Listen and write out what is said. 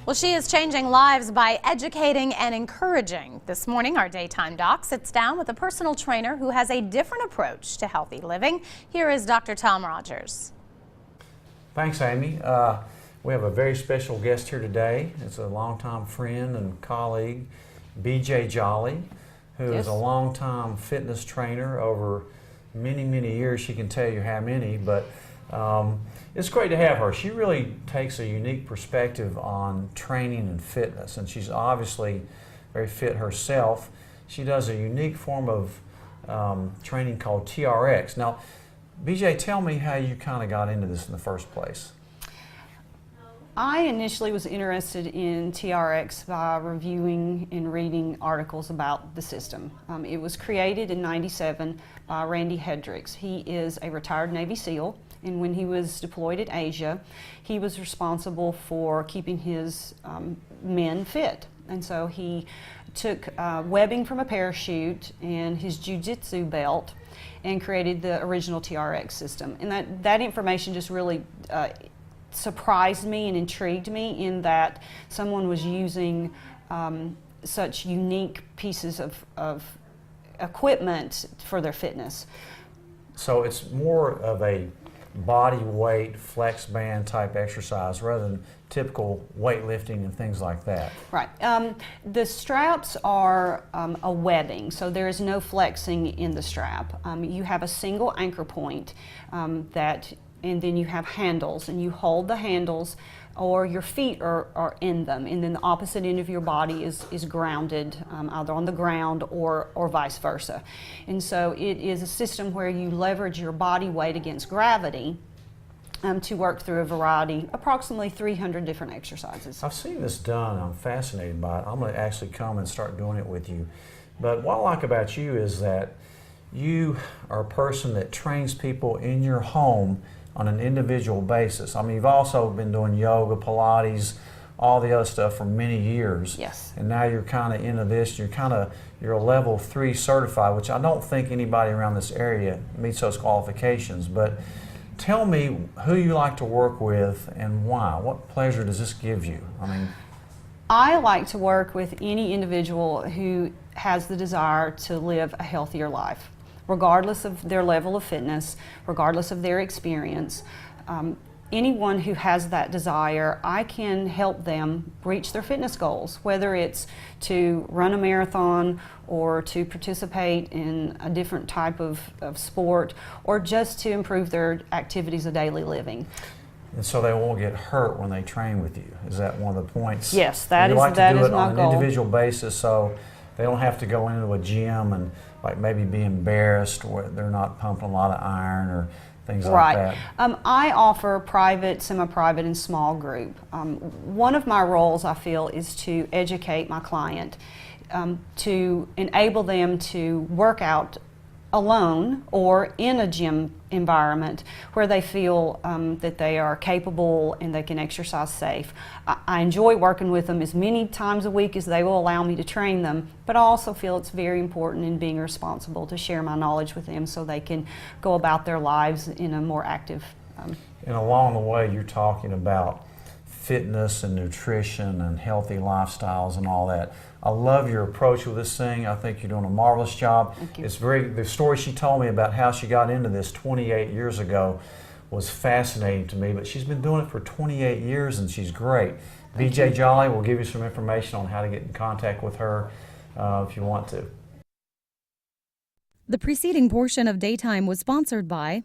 Well, she is changing lives by educating and encouraging. This morning, our Daytime Doc sits down with a personal trainer who has a different approach to healthy living. Here is Dr. Tom Rogers. Thanks, Amy. We have a very special guest here today. It's a longtime friend and colleague, BJ Jolly, who is a longtime fitness trainer over many, many years. She can tell you how many, but it's great to have her. She really takes a unique perspective on training and fitness, and she's obviously very fit herself. She does a unique form of training called TRX. Now, BJ, tell me how you kind of got into this in the first place. I initially was interested in TRX by reviewing and reading articles about the system. It was created in '97 by Randy Hedricks. He is a retired Navy SEAL, and when he was deployed in Asia, he was responsible for keeping his men fit. And so he took webbing from a parachute and his jiu-jitsu belt and created the original TRX system. And that information just really surprised me and intrigued me, in that someone was using such unique pieces of equipment for their fitness. So it's more of a body weight flex band type exercise rather than typical weightlifting and things like that. Right. The straps are a webbing, so there is no flexing in the strap. You have a single anchor point and then you have handles, and you hold the handles, or your feet are in them, and then the opposite end of your body is grounded, either on the ground or vice versa. And so it is a system where you leverage your body weight against gravity to work through a variety, approximately 300 different exercises. I've seen this done. I'm fascinated by it. I'm going to actually come and start doing it with you. But what I like about you is that you are a person that trains people in your home on an individual basis. I mean, you've also been doing yoga, Pilates, all the other stuff for many years. Yes. And now you're kind of into this. You're a level 3 certified, which I don't think anybody around this area meets those qualifications. But tell me who you like to work with and why. What pleasure does this give you? I like to work with any individual who has the desire to live a healthier life, regardless of their level of fitness, regardless of their experience. Anyone who has that desire, I can help them reach their fitness goals, whether it's to run a marathon or to participate in a different type of sport, or just to improve their activities of daily living. And so they won't get hurt when they train with you. Is that one of the points? Yes, that is my goal. You like to do it on an individual basis, so they don't have to go into a gym and maybe be embarrassed, or they're not pumping a lot of iron or things like that. I offer private, semi-private, and small group. One of my roles, I feel, is to educate my client, to enable them to work out alone or in a gym environment where they feel that they are capable and they can exercise safe. I enjoy working with them as many times a week as they will allow me to train them, but I also feel it's very important in being responsible to share my knowledge with them so they can go about their lives in a more active. And along the way, you're talking about fitness and nutrition and healthy lifestyles and all that. I love your approach with this thing. I think you're doing a marvelous job. Thank you. The story she told me about how she got into this 28 years ago was fascinating to me, but she's been doing it for 28 years and she's great. BJ Jolly will give you some information on how to get in contact with her if you want to. The preceding portion of Daytime was sponsored by